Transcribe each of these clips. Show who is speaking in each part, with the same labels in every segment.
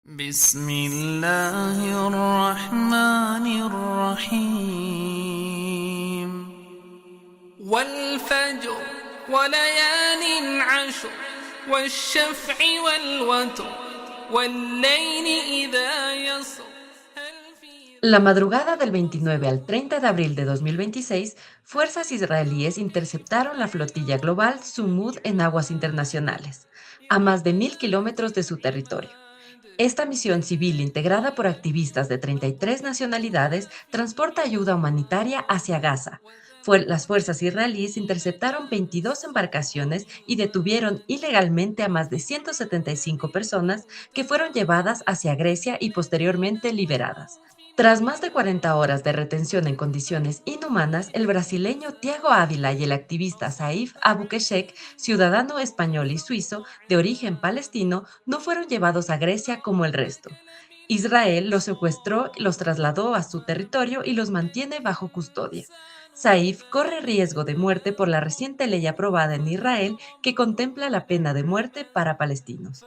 Speaker 1: بسم الله الرحمن الرحيم والفجر وليال عشر والشفع والوتر والليل إذا يسر
Speaker 2: La madrugada del 29 al 30 de abril de 2026, fuerzas israelíes interceptaron la flotilla global Sumud en aguas internacionales, a más de 1.000 kilómetros de su territorio. Esta misión civil integrada por activistas de 33 nacionalidades transporta ayuda humanitaria hacia Gaza. Las fuerzas israelíes interceptaron 22 embarcaciones y detuvieron ilegalmente a más de 175 personas que fueron llevadas hacia Grecia y posteriormente liberadas. Tras más de 40 horas de retención en condiciones inhumanas, el brasileño Thiago Ávila y el activista Saif Abukeshek, ciudadano español y suizo de origen palestino, no fueron llevados a Grecia como el resto. Israel los secuestró, los trasladó a su territorio y los mantiene bajo custodia. Saif corre riesgo de muerte por la reciente ley aprobada en Israel que contempla la pena de muerte para palestinos.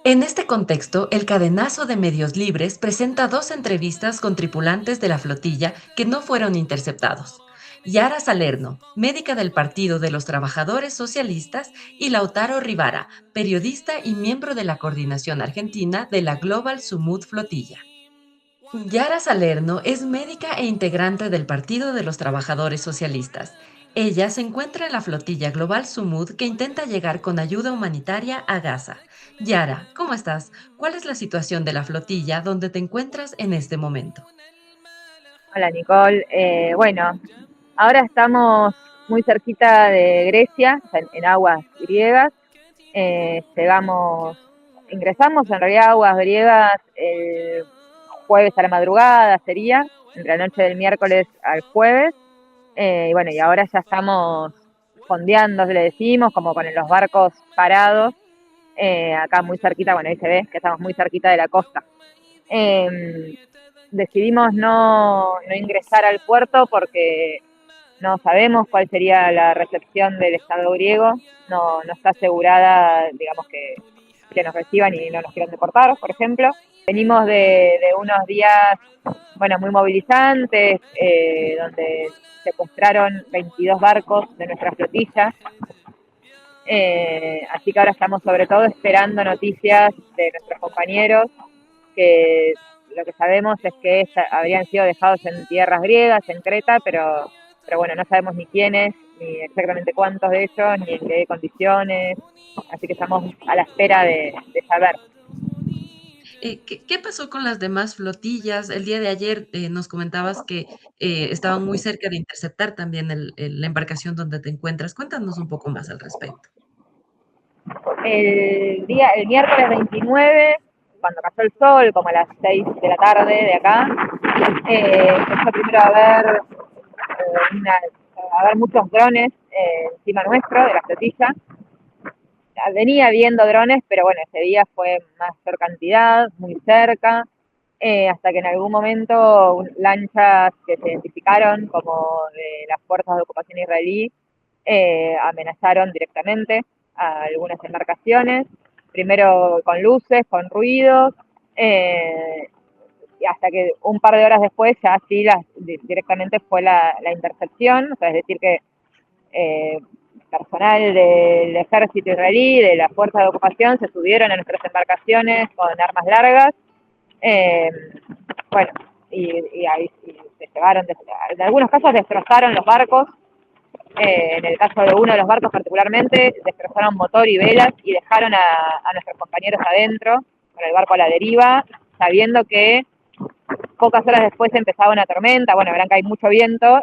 Speaker 2: En este contexto, el cadenazo de medios libres presenta dos entrevistas con tripulantes de la flotilla que no fueron interceptados. Yara Salerno, médica del Partido de los Trabajadores Socialistas, y Lautaro Rivara, periodista y miembro de la coordinación argentina de la Global Sumud Flotilla. Yara Salerno es médica e integrante del Partido de los Trabajadores Socialistas. Ella se encuentra en la flotilla global Sumud que intenta llegar con ayuda humanitaria a Gaza. Yara, ¿cómo estás? ¿Cuál es la situación de la flotilla donde te encuentras en este momento?
Speaker 3: Hola Nicole. Bueno, ahora estamos muy cerquita de Grecia, o sea, en aguas griegas. Ingresamos en realidad a aguas griegas el jueves a la madrugada, sería, entre la noche del miércoles al jueves. Y bueno, y ahora ya estamos fondeando, le decimos, como con los barcos parados, acá muy cerquita, bueno, ahí se ve que estamos muy cerquita de la costa. Eh, Decidimos no ingresar al puerto porque no sabemos cuál sería la recepción del Estado griego, no está asegurada, digamos, que nos reciban y no nos quieran deportar, por ejemplo. Venimos de unos días, bueno, muy movilizantes, donde secuestraron 22 barcos de nuestra flotilla. Así que ahora estamos sobre todo esperando noticias de nuestros compañeros, que lo que sabemos es que habrían sido dejados en tierras griegas, en Creta, pero bueno, no sabemos ni quiénes, ni exactamente cuántos de ellos, ni en qué condiciones, así que estamos a la espera de saber.
Speaker 2: ¿Qué pasó con las demás flotillas? El día de ayer nos comentabas que estaban muy cerca de interceptar también la embarcación donde te encuentras. Cuéntanos un poco más al respecto.
Speaker 3: El miércoles 29, cuando cayó el sol, como a las 6 de la tarde de acá, empezó primero a ver muchos drones encima nuestro, de la flotilla. Venía viendo drones, pero bueno, ese día fue mayor cantidad, muy cerca, hasta que en algún momento lanchas que se identificaron como de las fuerzas de ocupación israelí amenazaron directamente a algunas embarcaciones, primero con luces, con ruidos, y hasta que un par de horas después ya sí directamente fue la intercepción, o sea, es decir que eh, personal del ejército israelí, de las fuerzas de ocupación, se subieron a nuestras embarcaciones con armas largas, eh, bueno, y ahí se llevaron, en algunos casos destrozaron los barcos, en el caso de uno de los barcos particularmente, destrozaron motor y velas y dejaron a nuestros compañeros adentro, con el barco a la deriva, sabiendo que pocas horas después empezaba una tormenta. Bueno, verán que hay mucho viento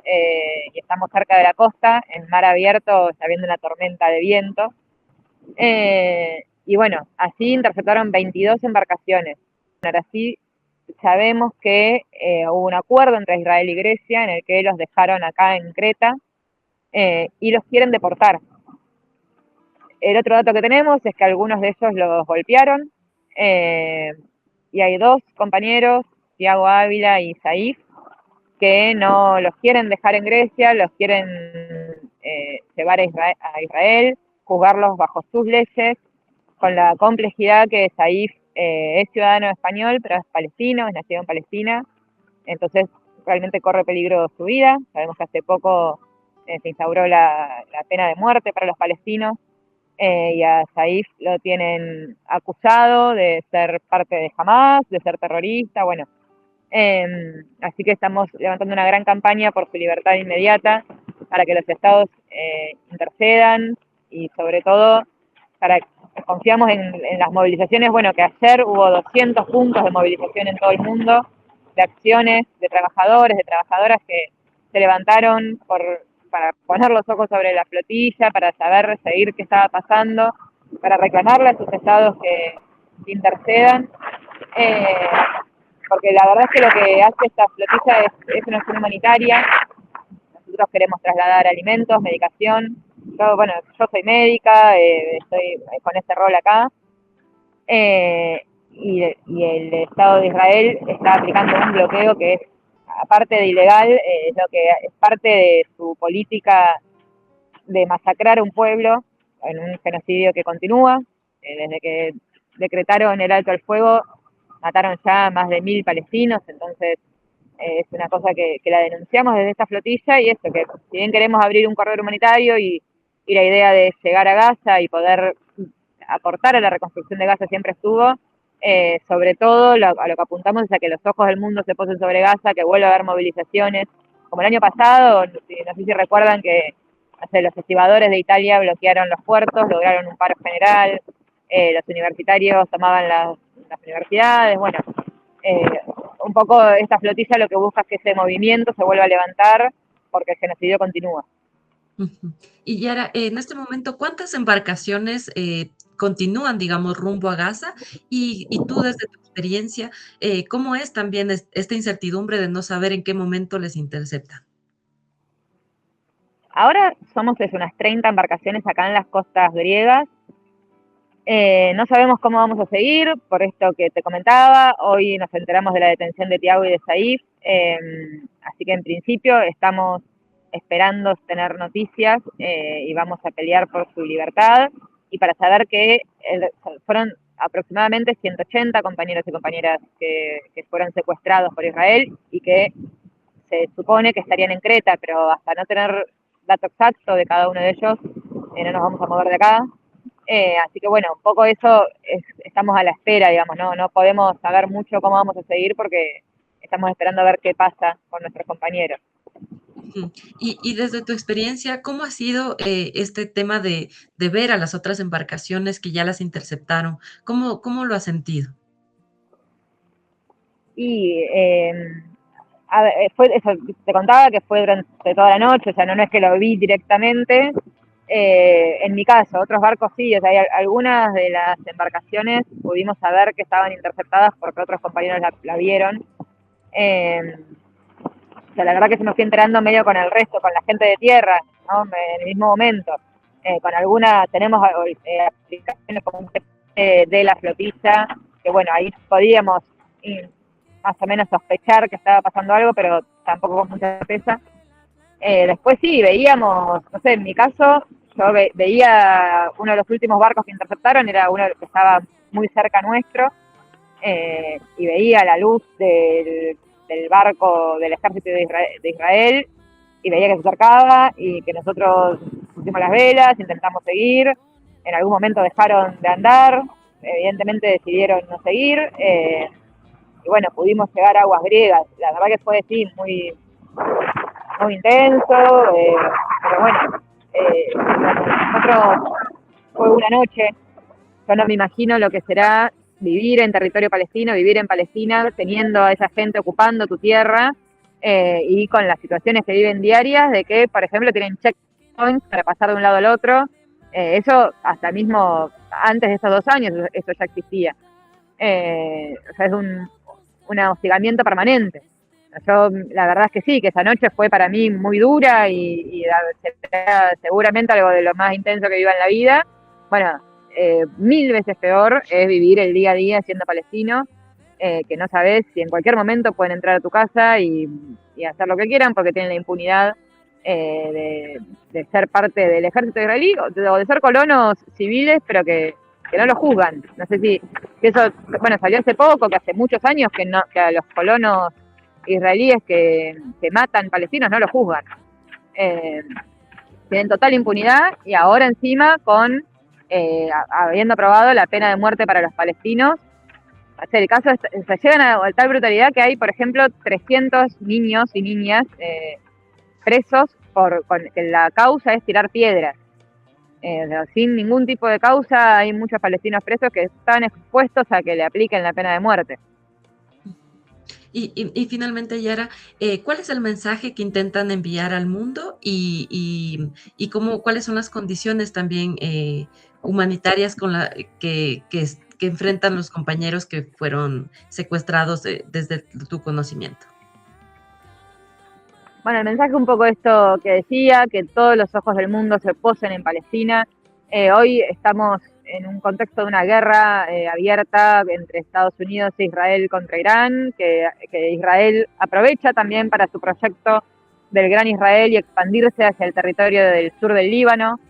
Speaker 3: y estamos cerca de la costa, en mar abierto está habiendo una tormenta de viento. Y bueno, así interceptaron 22 embarcaciones. Ahora sí sabemos que hubo un acuerdo entre Israel y Grecia en el que los dejaron acá en Creta y los quieren deportar. El otro dato que tenemos es que algunos de ellos los golpearon y hay dos compañeros, Thiago Ávila y Saif, que no los quieren dejar en Grecia, los quieren llevar a Israel, juzgarlos bajo sus leyes, con la complejidad que Saif es ciudadano español, pero es palestino, es nacido en Palestina, entonces realmente corre peligro su vida. Sabemos que hace poco se instauró la pena de muerte para los palestinos, y a Saif lo tienen acusado de ser parte de Hamas, de ser terrorista, bueno. Así que estamos levantando una gran campaña por su libertad inmediata, para que los estados intercedan y sobre todo confiamos en las movilizaciones. Bueno, que ayer hubo 200 puntos de movilización en todo el mundo, de acciones de trabajadores, de trabajadoras que se levantaron para poner los ojos sobre la flotilla, para seguir qué estaba pasando, para reclamarle a sus estados que intercedan. Porque la verdad es que lo que hace esta flotilla es una acción humanitaria. Nosotros queremos trasladar alimentos, medicación. Yo soy médica, estoy con este rol acá, y el Estado de Israel está aplicando un bloqueo que es, aparte de ilegal, lo que es parte de su política de masacrar a un pueblo en un genocidio que continúa. Desde que decretaron el alto al fuego, mataron ya más de 1000 palestinos, entonces es una cosa que la denunciamos desde esta flotilla, y esto, que si bien queremos abrir un corredor humanitario y la idea de llegar a Gaza y poder aportar a la reconstrucción de Gaza siempre estuvo, sobre todo a lo que apuntamos es a que los ojos del mundo se posen sobre Gaza, que vuelva a haber movilizaciones, como el año pasado. No sé si recuerdan que los estibadores de Italia bloquearon los puertos, lograron un paro general, los universitarios tomaban las universidades. Bueno, un poco esta flotilla lo que busca es que ese movimiento se vuelva a levantar, porque el genocidio continúa.
Speaker 2: Y Yara, en este momento, ¿cuántas embarcaciones continúan, digamos, rumbo a Gaza? Y tú, desde tu experiencia, ¿cómo es también esta incertidumbre de no saber en qué momento les interceptan?
Speaker 3: Ahora somos unas 30 embarcaciones acá en las costas griegas. No sabemos cómo vamos a seguir, por esto que te comentaba. Hoy nos enteramos de la detención de Tiago y de Saif, así que en principio estamos esperando tener noticias, y vamos a pelear por su libertad, y para saber que fueron aproximadamente 180 compañeros y compañeras que fueron secuestrados por Israel y que se supone que estarían en Creta, pero hasta no tener dato exacto de cada uno de ellos, no nos vamos a mover de acá. Así que bueno, un poco eso estamos a la espera, digamos, no podemos saber mucho cómo vamos a seguir, porque estamos esperando a ver qué pasa con nuestros compañeros.
Speaker 2: Y desde tu experiencia, ¿cómo ha sido este tema de ver a las otras embarcaciones que ya las interceptaron? ¿Cómo lo has sentido?
Speaker 3: Y fue eso, te contaba que fue durante toda la noche, o sea, no es que lo vi directamente. En mi caso, otros barcos sí, o sea, algunas de las embarcaciones pudimos saber que estaban interceptadas porque otros compañeros la vieron. O sea, la verdad que se me fui enterando medio con el resto, con la gente de tierra, ¿no? En el mismo momento. Con alguna tenemos aplicaciones como un de la flotilla, que bueno, ahí podíamos más o menos sospechar que estaba pasando algo, pero tampoco con mucha certeza. Después sí, veíamos, no sé, en mi caso, yo veía uno de los últimos barcos que interceptaron, era uno que estaba muy cerca nuestro, y veía la luz del barco del ejército de Israel, y veía que se acercaba y que nosotros pusimos las velas, intentamos seguir. En algún momento dejaron de andar, evidentemente decidieron no seguir, y bueno, pudimos llegar a aguas griegas. La verdad que fue, sí, muy intenso, pero bueno, nosotros fue una noche. Yo no me imagino lo que será vivir en territorio palestino, vivir en Palestina, teniendo a esa gente ocupando tu tierra, y con las situaciones que viven diarias, de que, por ejemplo, tienen checkpoints para pasar de un lado al otro. Eso hasta mismo antes de estos 2 años, eso ya existía. O sea, es un hostigamiento permanente. Yo, la verdad es que sí, que esa noche fue para mí muy dura, y seguramente algo de lo más intenso que viva en la vida. Bueno, 1000 veces peor es vivir el día a día siendo palestino, que no sabes si en cualquier momento pueden entrar a tu casa y hacer lo que quieran, porque tienen la impunidad de ser parte del ejército israelí, o de ser colonos civiles, pero que que no lo juzgan. No sé si eso, bueno, salió hace poco, que hace muchos años que a los colonos israelíes que matan palestinos no lo juzgan. Tienen total impunidad y ahora encima habiendo aprobado la pena de muerte para los palestinos. O sea, el caso se llegan a tal brutalidad que hay, por ejemplo, 300 niños y niñas presos que la causa es tirar piedras. Sin ningún tipo de causa hay muchos palestinos presos que están expuestos a que le apliquen la pena de muerte.
Speaker 2: Y finalmente, Yara, ¿cuál es el mensaje que intentan enviar al mundo y cuáles son las condiciones también humanitarias que enfrentan los compañeros que fueron secuestrados desde tu conocimiento?
Speaker 3: Bueno, el mensaje un poco esto que decía, que todos los ojos del mundo se posen en Palestina. Hoy estamos en un contexto de una guerra abierta entre Estados Unidos e Israel contra Irán, que Israel aprovecha también para su proyecto del Gran Israel y expandirse hacia el territorio del sur del Líbano,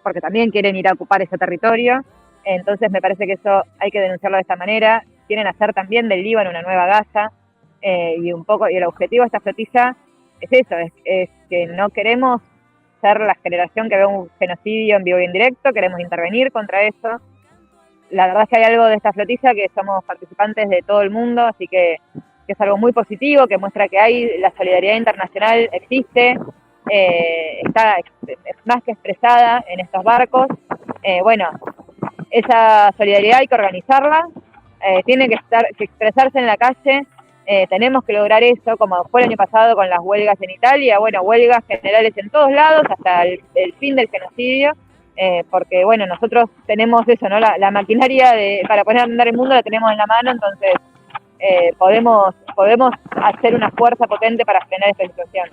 Speaker 3: porque también quieren ir a ocupar ese territorio. Entonces me parece que eso hay que denunciarlo de esta manera. Quieren hacer también del Líbano una nueva Gaza. Y el objetivo de esta flotilla es eso, es que no queremos ser la generación que ve un genocidio en vivo y en directo, queremos intervenir contra eso. La verdad es que hay algo de esta flotilla que somos participantes de todo el mundo, así que es algo muy positivo, que muestra que la solidaridad internacional existe, está más que expresada en estos barcos. Bueno, esa solidaridad hay que organizarla, tiene que expresarse en la calle. Tenemos que lograr eso, como fue el año pasado con las huelgas en Italia, bueno, huelgas generales en todos lados hasta el fin del genocidio, porque bueno, nosotros tenemos eso, ¿no? La maquinaria para poner a andar el mundo la tenemos en la mano, entonces podemos hacer una fuerza potente para frenar esta situación.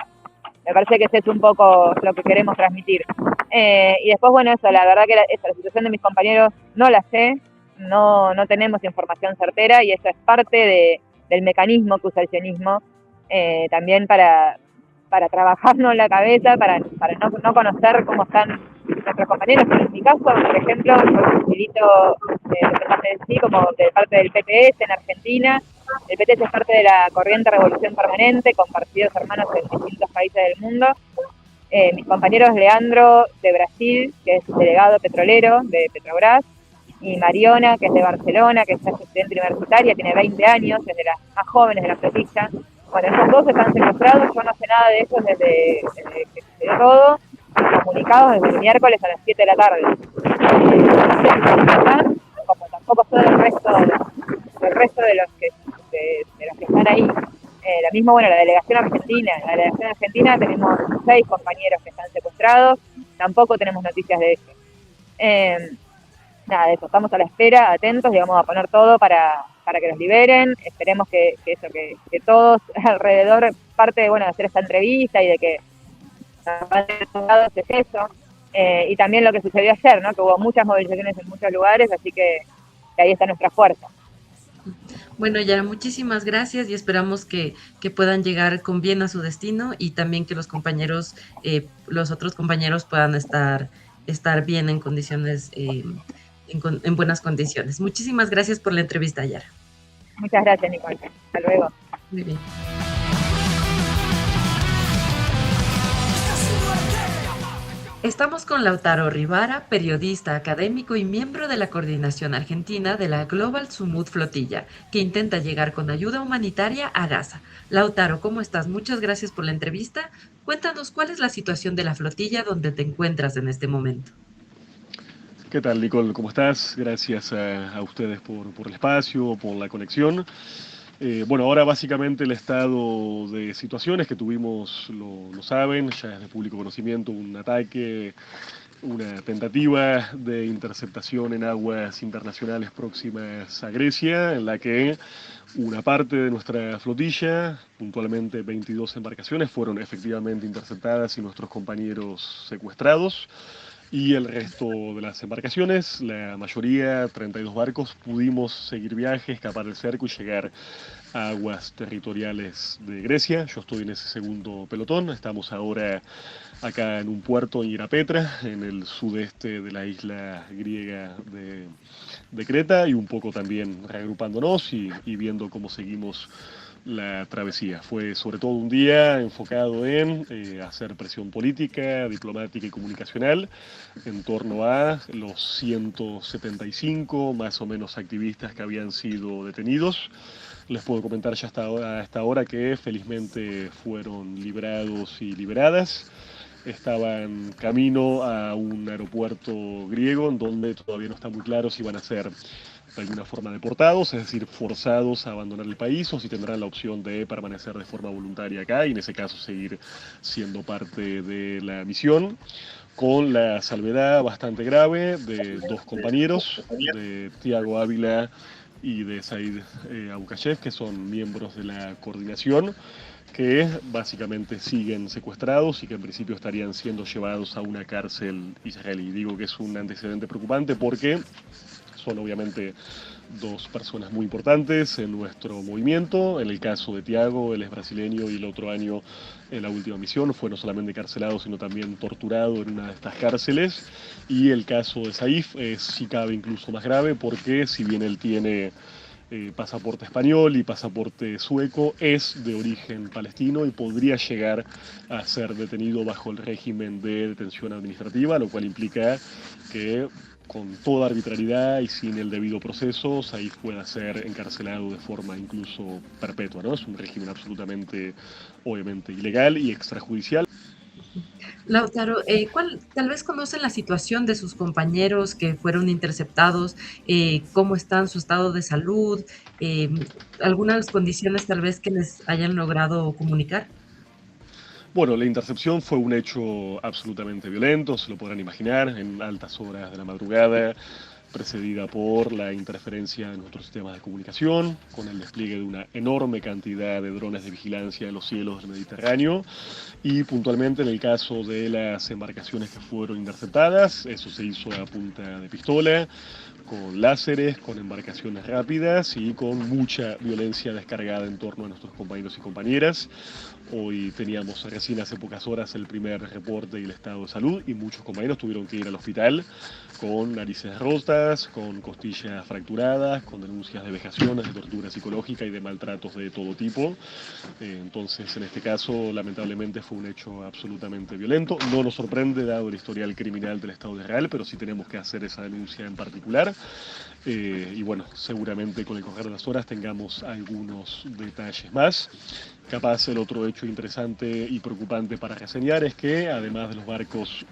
Speaker 3: Me parece que ese es un poco lo que queremos transmitir. Y después, bueno, eso, la verdad que la situación de mis compañeros no la sé, no tenemos información certera y eso es parte del mecanismo que usa el sionismo, también para trabajarnos la cabeza, para no conocer cómo están nuestros compañeros. Pero en mi caso, por ejemplo, fue un milito como de parte del PPS en Argentina. El PPS es parte de la corriente Revolución Permanente, con partidos hermanos en distintos países del mundo. Mis compañeros Leandro, de Brasil, que es delegado petrolero de Petrobras, y Mariona, que es de Barcelona, que es estudiante universitaria, tiene 20 años, es de las más jóvenes de la flotilla. Bueno, esos dos están secuestrados, yo no sé nada de ellos desde que sucedió todo, comunicados desde el miércoles a las 7 de la tarde. Como tampoco son el resto de los que están ahí. La misma, bueno, la delegación argentina tenemos 6 compañeros que están secuestrados, tampoco tenemos noticias de ellos. Nada de eso, estamos a la espera, atentos y vamos a poner todo para que los liberen. Esperemos que todos alrededor, parte de hacer esta entrevista y de que es eso. Y también lo que sucedió ayer, ¿no? Que hubo muchas movilizaciones en muchos lugares, así que ahí está nuestra fuerza.
Speaker 2: Bueno, Yara, muchísimas gracias y esperamos que puedan llegar con bien a su destino y también que los otros compañeros puedan estar bien en condiciones, en buenas condiciones. Muchísimas gracias por la entrevista, Yara.
Speaker 3: Muchas gracias, Nicole. Hasta luego.
Speaker 2: Muy bien. Estamos con Lautaro Rivara, periodista académico y miembro de la coordinación argentina de la Global Sumud Flotilla, que intenta llegar con ayuda humanitaria a Gaza. Lautaro, ¿cómo estás? Muchas gracias por la entrevista. Cuéntanos cuál es la situación de la flotilla donde te encuentras en este momento.
Speaker 4: ¿Qué tal, Nicole? ¿Cómo estás? Gracias a ustedes por el espacio, por la conexión. Bueno, ahora básicamente el estado de situaciones que tuvimos, lo saben, ya es de público conocimiento, un ataque, una tentativa de interceptación en aguas internacionales próximas a Grecia, en la que una parte de nuestra flotilla, puntualmente 22 embarcaciones, fueron efectivamente interceptadas y nuestros compañeros secuestrados. Y el resto de las embarcaciones, la mayoría, 32 barcos, pudimos seguir viaje, escapar del cerco y llegar a aguas territoriales de Grecia. Yo estoy en ese segundo pelotón. Estamos ahora acá en un puerto en Irapetra, en el sudeste de la isla griega de Creta, y un poco también reagrupándonos y viendo cómo seguimos la travesía. Fue sobre todo un día enfocado en hacer presión política, diplomática y comunicacional en torno a los 175 más o menos activistas que habían sido detenidos. Les puedo comentar ya hasta ahora que felizmente fueron liberados y liberadas. Estaban camino a un aeropuerto griego en donde todavía no está muy claro si van a ser de alguna forma deportados, es decir, forzados a abandonar el país, o si tendrán la opción de permanecer de forma voluntaria acá y en ese caso seguir siendo parte de la misión, con la salvedad bastante grave de dos compañeros, de Tiago Ávila y de Said Abukayev, que son miembros de la coordinación, que básicamente siguen secuestrados y que en principio estarían siendo llevados a una cárcel israelí. Digo que es un antecedente preocupante porque son obviamente dos personas muy importantes en nuestro movimiento. En el caso de Tiago, él es brasileño y el otro año en la última misión fue no solamente encarcelado, sino también torturado en una de estas cárceles. Y el caso de Saif es, si cabe, incluso más grave porque si bien él tiene pasaporte español y pasaporte sueco, es de origen palestino y podría llegar a ser detenido bajo el régimen de detención administrativa, lo cual implica que con toda arbitrariedad y sin el debido proceso, Saif pueda ser encarcelado de forma incluso perpetua, ¿no? Es un régimen absolutamente, obviamente, ilegal y extrajudicial.
Speaker 2: Lautaro, tal vez conocen la situación de sus compañeros que fueron interceptados, cómo están su estado de salud, eh, algunas condiciones tal vez que les hayan logrado comunicar.
Speaker 4: Bueno, la intercepción fue un hecho absolutamente violento, se lo podrán imaginar, en altas horas de la madrugada, precedida por la interferencia de nuestros sistemas de comunicación, con el despliegue de una enorme cantidad de drones de vigilancia en los cielos del Mediterráneo, y puntualmente en el caso de las embarcaciones que fueron interceptadas, eso se hizo a punta de pistola, con láseres, con embarcaciones rápidas y con mucha violencia descargada en torno a nuestros compañeros y compañeras. Hoy teníamos recién hace pocas horas el primer reporte del estado de salud y muchos compañeros tuvieron que ir al hospital con narices rotas, con costillas fracturadas, con denuncias de vejaciones, de tortura psicológica y de maltratos de todo tipo. Entonces, en este caso, lamentablemente fue un hecho absolutamente violento. No nos sorprende dado el historial criminal del Estado de Israel, pero sí tenemos que hacer esa denuncia en particular. Y bueno, seguramente con el correr de las horas tengamos algunos detalles más. Capaz el otro hecho interesante y preocupante para reseñar es que además de los barcos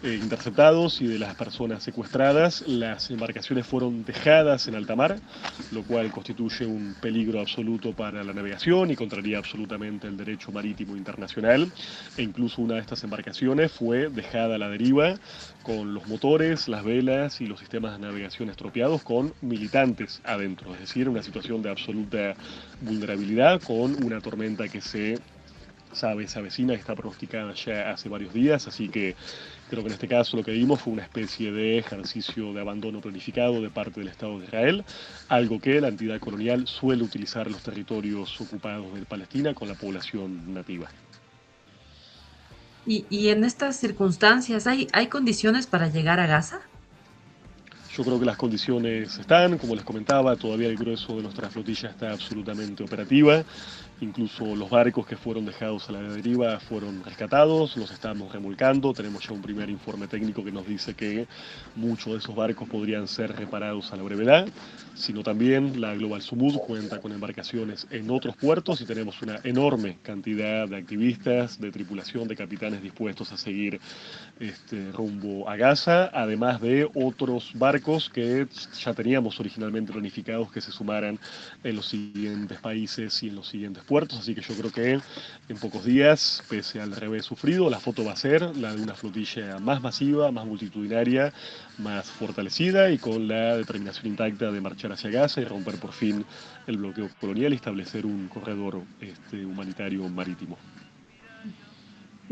Speaker 4: interceptados y de las personas secuestradas, las embarcaciones fueron dejadas en alta mar, lo cual constituye un peligro absoluto para la navegación y contraría absolutamente el derecho marítimo internacional. E incluso una de estas embarcaciones fue dejada a la deriva con los motores, las velas y los sistemas de navegación estropeados con militantes adentro, es decir, una situación de absoluta vulnerabilidad con una tormenta que se avecina, que está pronosticada ya hace varios días, así que creo que en este caso lo que vimos fue una especie de ejercicio de abandono planificado de parte del Estado de Israel, algo que la entidad colonial suele utilizar en los territorios ocupados de Palestina con la población nativa.
Speaker 2: Y en estas circunstancias, ¿hay condiciones para llegar a Gaza?
Speaker 4: Yo creo que las condiciones están, como les comentaba, todavía el grueso de nuestra flotilla está absolutamente operativa. Incluso los barcos que fueron dejados a la deriva fueron rescatados, los estamos remolcando. Tenemos ya un primer informe técnico que nos dice que muchos de esos barcos podrían ser reparados a la brevedad, sino también la Global Sumud cuenta con embarcaciones en otros puertos y tenemos una enorme cantidad de activistas, de tripulación, de capitanes dispuestos a seguir rumbo a Gaza, además de otros barcos que ya teníamos originalmente planificados que se sumaran en los siguientes países y en los siguientes puertos, así que yo creo que en pocos días, pese al revés sufrido, la foto va a ser la de una flotilla más masiva, más multitudinaria, más fortalecida y con la determinación intacta de marchar hacia Gaza y romper por fin el bloqueo colonial y establecer un corredor humanitario marítimo.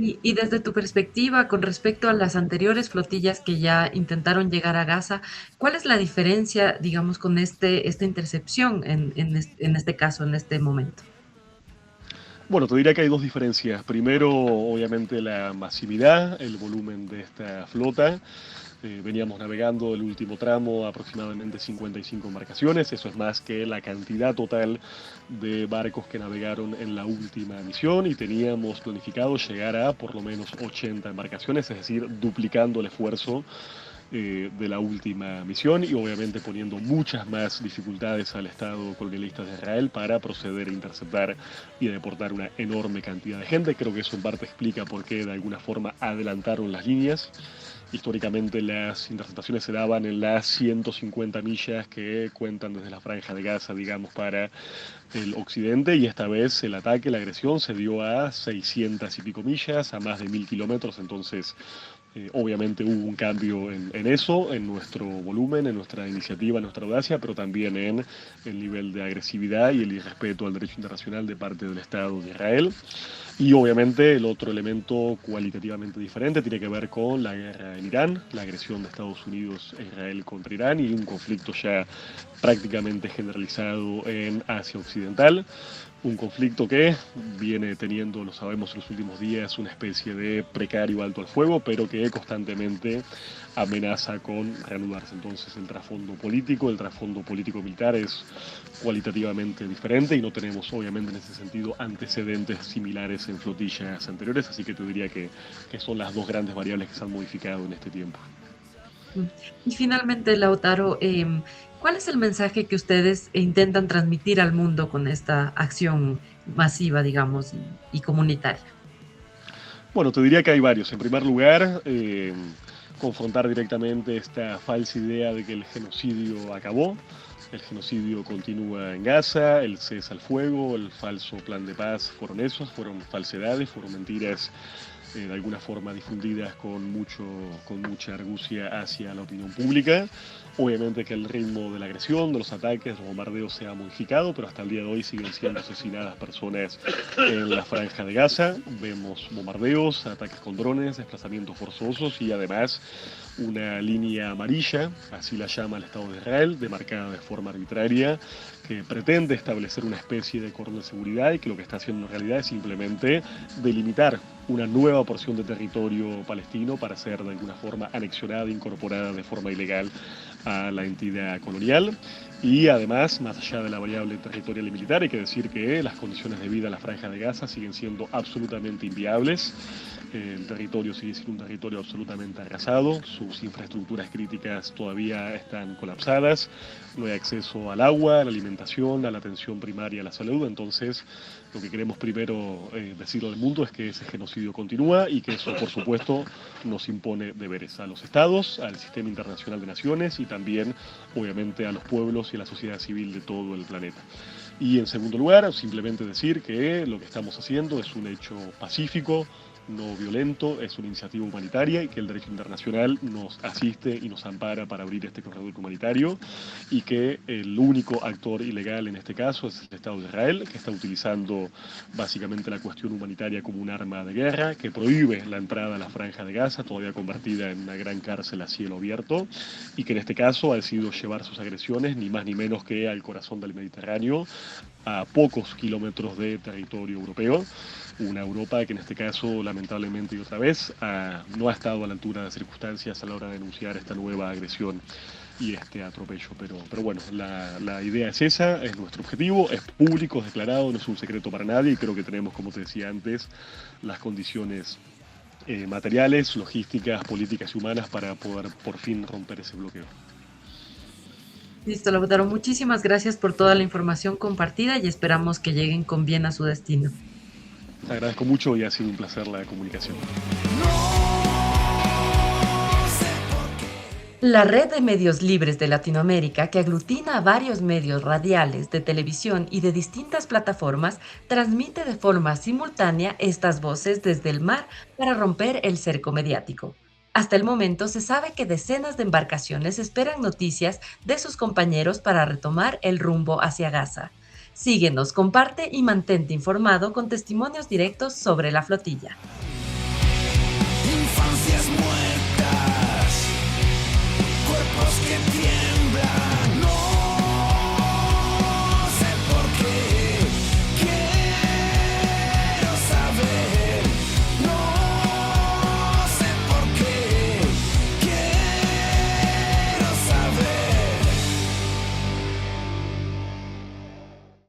Speaker 2: Y desde tu perspectiva, con respecto a las anteriores flotillas que ya intentaron llegar a Gaza, ¿cuál es la diferencia, digamos, con esta intercepción en este caso, en este momento?
Speaker 4: Bueno, te diría que hay dos diferencias. Primero, obviamente, la masividad, el volumen de esta flota. Veníamos navegando el último tramo aproximadamente 55 embarcaciones, eso es más que la cantidad total de barcos que navegaron en la última misión, y teníamos planificado llegar a por lo menos 80 embarcaciones, es decir, duplicando el esfuerzo de la última misión, y obviamente poniendo muchas más dificultades al Estado colonialista de Israel para proceder a interceptar y a deportar una enorme cantidad de gente. Creo que eso en parte explica por qué de alguna forma adelantaron las líneas. Históricamente las interceptaciones se daban en las 150 millas que cuentan desde la Franja de Gaza, digamos, para el occidente, y esta vez el ataque, la agresión, se dio a 600 y pico millas, a más de 1000 kilómetros. Entonces obviamente hubo un cambio en eso, en nuestro volumen, en nuestra iniciativa, en nuestra audacia, pero también en el nivel de agresividad y el irrespeto al derecho internacional de parte del Estado de Israel. Y obviamente el otro elemento cualitativamente diferente tiene que ver con la guerra en Irán, la agresión de Estados Unidos e Israel contra Irán, y un conflicto ya prácticamente generalizado en Asia Occidental. Un conflicto que viene teniendo, lo sabemos en los últimos días, una especie de precario alto al fuego, pero que constantemente amenaza con reanudarse. Entonces el trasfondo político militar es cualitativamente diferente, y no tenemos obviamente en ese sentido antecedentes similares en flotillas anteriores, así que te diría que son las dos grandes variables que se han modificado en este tiempo.
Speaker 2: Y finalmente, Lautaro, ¿cuál es el mensaje que ustedes intentan transmitir al mundo con esta acción masiva, digamos, y comunitaria?
Speaker 4: Bueno, te diría que hay varios. En primer lugar, confrontar directamente esta falsa idea de que el genocidio acabó. El genocidio continúa en Gaza, el cese al fuego, el falso plan de paz fueron falsedades, fueron mentiras de alguna forma difundidas con mucha argucia hacia la opinión pública. Obviamente que el ritmo de la agresión, de los ataques, los bombardeos se ha modificado, pero hasta el día de hoy siguen siendo asesinadas personas en la Franja de Gaza. Vemos bombardeos, ataques con drones, desplazamientos forzosos y además una línea amarilla, así la llama el Estado de Israel, demarcada de forma arbitraria, que pretende establecer una especie de cordón de seguridad, y que lo que está haciendo en realidad es simplemente delimitar una nueva porción de territorio palestino para ser de alguna forma anexionada, incorporada de forma ilegal a la entidad colonial. Y además, más allá de la variable territorial y militar, hay que decir que las condiciones de vida en la Franja de Gaza siguen siendo absolutamente inviables. El territorio sigue siendo un territorio absolutamente arrasado, sus infraestructuras críticas todavía están colapsadas, no hay acceso al agua, a la alimentación, a la atención primaria, a la salud. Entonces, lo que queremos primero decirle al mundo es que ese genocidio continúa, y que eso, por supuesto, nos impone deberes a los estados, al sistema internacional de naciones, y también, obviamente, a los pueblos y a la sociedad civil de todo el planeta. Y en segundo lugar, simplemente decir que lo que estamos haciendo es un hecho pacífico, no violento, es una iniciativa humanitaria, y que el derecho internacional nos asiste y nos ampara para abrir este corredor humanitario, y que el único actor ilegal en este caso es el Estado de Israel, que está utilizando básicamente la cuestión humanitaria como un arma de guerra, que prohíbe la entrada a la Franja de Gaza, todavía convertida en una gran cárcel a cielo abierto, y que en este caso ha decidido llevar sus agresiones ni más ni menos que al corazón del Mediterráneo, a pocos kilómetros de territorio europeo. Una Europa que en este caso, lamentablemente y otra vez, no ha estado a la altura de las circunstancias a la hora de denunciar esta nueva agresión y este atropello. Pero bueno, la idea es esa, es nuestro objetivo, es público, es declarado, no es un secreto para nadie, y creo que tenemos, como te decía antes, las condiciones materiales, logísticas, políticas y humanas para poder por fin romper ese bloqueo.
Speaker 2: Listo, Lautaro, muchísimas gracias por toda la información compartida, y esperamos que lleguen con bien a su destino.
Speaker 4: Te agradezco mucho y ha sido un placer la comunicación.
Speaker 2: La red de medios libres de Latinoamérica, que aglutina a varios medios radiales, de televisión y de distintas plataformas, transmite de forma simultánea estas voces desde el mar para romper el cerco mediático. Hasta el momento se sabe que decenas de embarcaciones esperan noticias de sus compañeros para retomar el rumbo hacia Gaza. Síguenos, comparte y mantente informado con testimonios directos sobre la flotilla.
Speaker 5: que